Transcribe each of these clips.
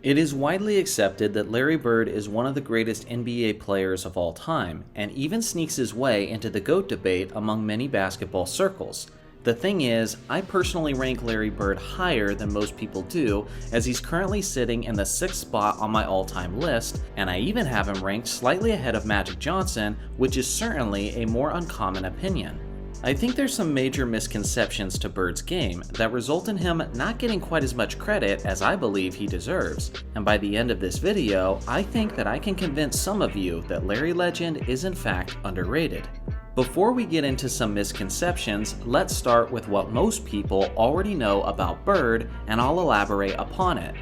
It is widely accepted that Larry Bird is one of the greatest NBA players of all time, and even sneaks his way into the GOAT debate among many basketball circles. The thing is, I personally rank Larry Bird higher than most people do, as he's currently sitting in the 6th spot on my all-time list, and I even have him ranked slightly ahead of Magic Johnson, which is certainly a more uncommon opinion. I think there's some major misconceptions to Bird's game that result in him not getting quite as much credit as I believe he deserves, and by the end of this video, I think that I can convince some of you that Larry Legend is in fact underrated. Before we get into some misconceptions, let's start with what most people already know about Bird, and I'll elaborate upon it.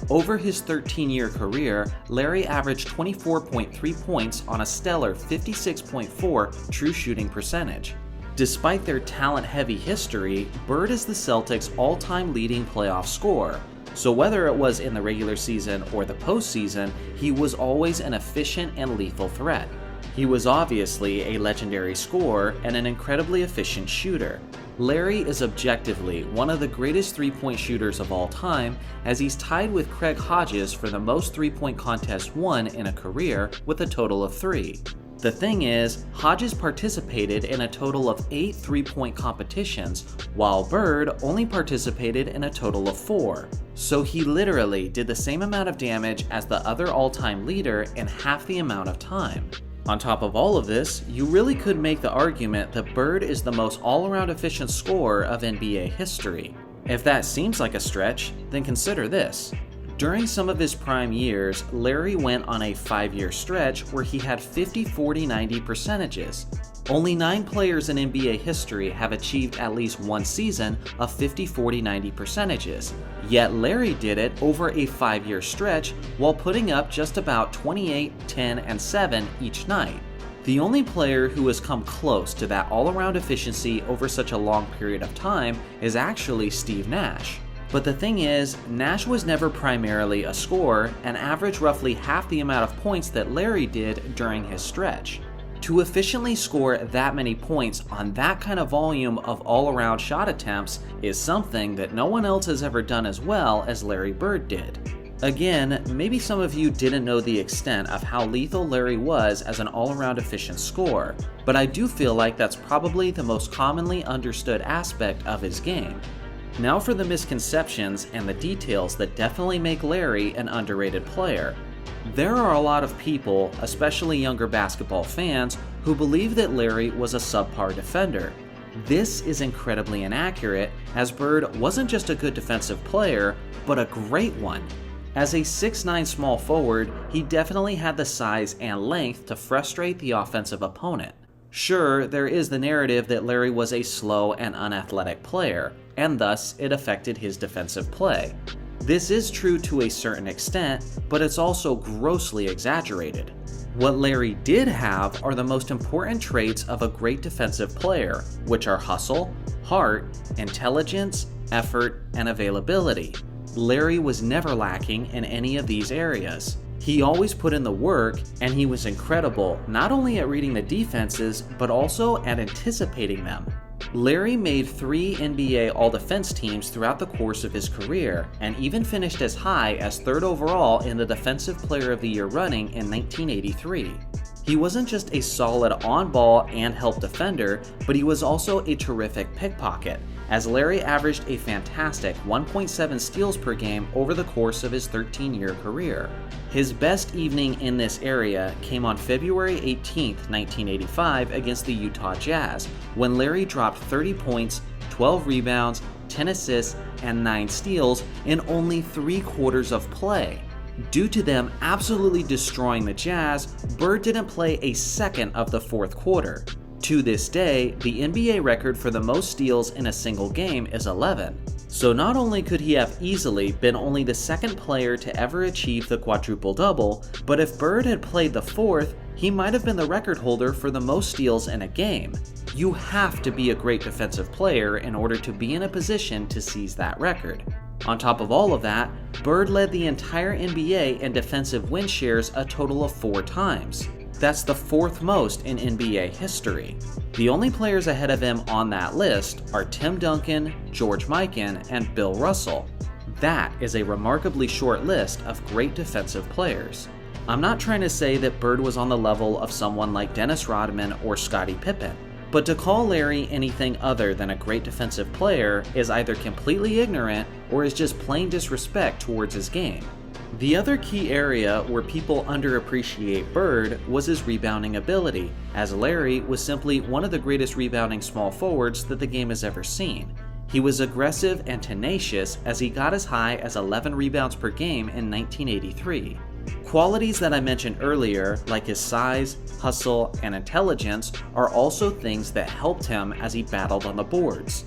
Over his 13-year career, Larry averaged 24.3 points on a stellar 56.4 true shooting percentage. Despite their talent-heavy history, Bird is the Celtics' all-time leading playoff scorer, so whether it was in the regular season or the postseason, he was always an efficient and lethal threat. He was obviously a legendary scorer and an incredibly efficient shooter. Larry is objectively one of the greatest three-point shooters of all time, as he's tied with Craig Hodges for the most three-point contests won in a career with a total of 3. The thing is, Hodges participated in a total of 8 three-point competitions, while Bird only participated in a total of 4. So he literally did the same amount of damage as the other all-time leader in half the amount of time. On top of all of this, you really could make the argument that Bird is the most all-around efficient scorer of NBA history. If that seems like a stretch, then consider this. During some of his prime years, Larry went on a 5-year stretch where he had 50-40-90 percentages. Only 9 players in NBA history have achieved at least one season of 50-40-90 percentages, yet Larry did it over a 5-year stretch while putting up just about 28, 10, and 7 each night. The only player who has come close to that all-around efficiency over such a long period of time is actually Steve Nash. But the thing is, Nash was never primarily a scorer and averaged roughly half the amount of points that Larry did during his stretch. To efficiently score that many points on that kind of volume of all-around shot attempts is something that no one else has ever done as well as Larry Bird did. Again, maybe some of you didn't know the extent of how lethal Larry was as an all-around efficient scorer, but I do feel like that's probably the most commonly understood aspect of his game. Now for the misconceptions and the details that definitely make Larry an underrated player. There are a lot of people, especially younger basketball fans, who believe that Larry was a subpar defender. This is incredibly inaccurate, as Bird wasn't just a good defensive player, but a great one. As a 6'9" small forward, he definitely had the size and length to frustrate the offensive opponent. Sure, there is the narrative that Larry was a slow and unathletic player, and thus it affected his defensive play. This is true to a certain extent, but it's also grossly exaggerated. What Larry did have are the most important traits of a great defensive player, which are hustle, heart, intelligence, effort, and availability. Larry was never lacking in any of these areas. He always put in the work, and he was incredible not only at reading the defenses, but also at anticipating them. Larry made 3 NBA All-Defense teams throughout the course of his career, and even finished as high as 3rd overall in the Defensive Player of the Year running in 1983. He wasn't just a solid on-ball and help defender, but he was also a terrific pickpocket, as Larry averaged a fantastic 1.7 steals per game over the course of his 13-year career. His best evening in this area came on February 18, 1985 against the Utah Jazz, when Larry dropped 30 points, 12 rebounds, 10 assists, and 9 steals in only 3 quarters of play. Due to them absolutely destroying the Jazz, Bird didn't play a second of the 4th quarter. To this day, the NBA record for the most steals in a single game is 11. So not only could he have easily been only the 2nd player to ever achieve the quadruple-double, but if Bird had played the 4th, he might have been the record holder for the most steals in a game. You have to be a great defensive player in order to be in a position to seize that record. On top of all of that, Bird led the entire NBA in defensive win shares a total of 4 times. That's the 4th most in NBA history. The only players ahead of him on that list are Tim Duncan, George Mikan, and Bill Russell. That is a remarkably short list of great defensive players. I'm not trying to say that Bird was on the level of someone like Dennis Rodman or Scottie Pippen, but to call Larry anything other than a great defensive player is either completely ignorant or is just plain disrespect towards his game. The other key area where people underappreciate Bird was his rebounding ability, as Larry was simply one of the greatest rebounding small forwards that the game has ever seen. He was aggressive and tenacious as he got as high as 11 rebounds per game in 1983. Qualities that I mentioned earlier, like his size, hustle, and intelligence, are also things that helped him as he battled on the boards.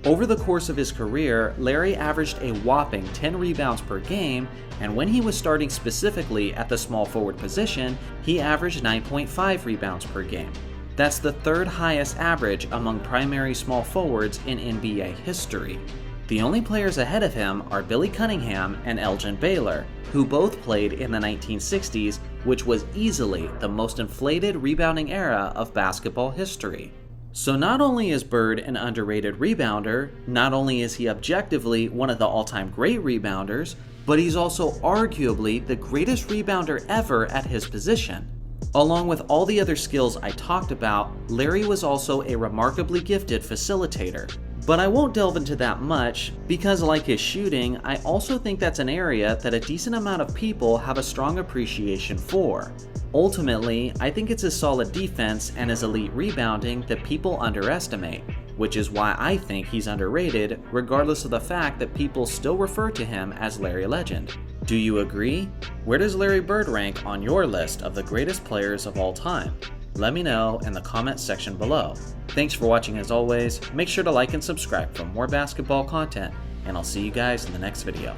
Over the course of his career, Larry averaged a whopping 10 rebounds per game, and when he was starting specifically at the small forward position, he averaged 9.5 rebounds per game. That's the third highest average among primary small forwards in NBA history. The only players ahead of him are Billy Cunningham and Elgin Baylor, who both played in the 1960s, which was easily the most inflated rebounding era of basketball history. So not only is Bird an underrated rebounder, not only is he objectively one of the all-time great rebounders, but he's also arguably the greatest rebounder ever at his position. Along with all the other skills I talked about, Larry was also a remarkably gifted facilitator. But I won't delve into that much, because like his shooting, I also think that's an area that a decent amount of people have a strong appreciation for. Ultimately, I think it's his solid defense and his elite rebounding that people underestimate, which is why I think he's underrated, regardless of the fact that people still refer to him as Larry Legend. Do you agree? Where does Larry Bird rank on your list of the greatest players of all time? Let me know in the comments section below. Thanks for watching as always, make sure to like and subscribe for more basketball content, and I'll see you guys in the next video.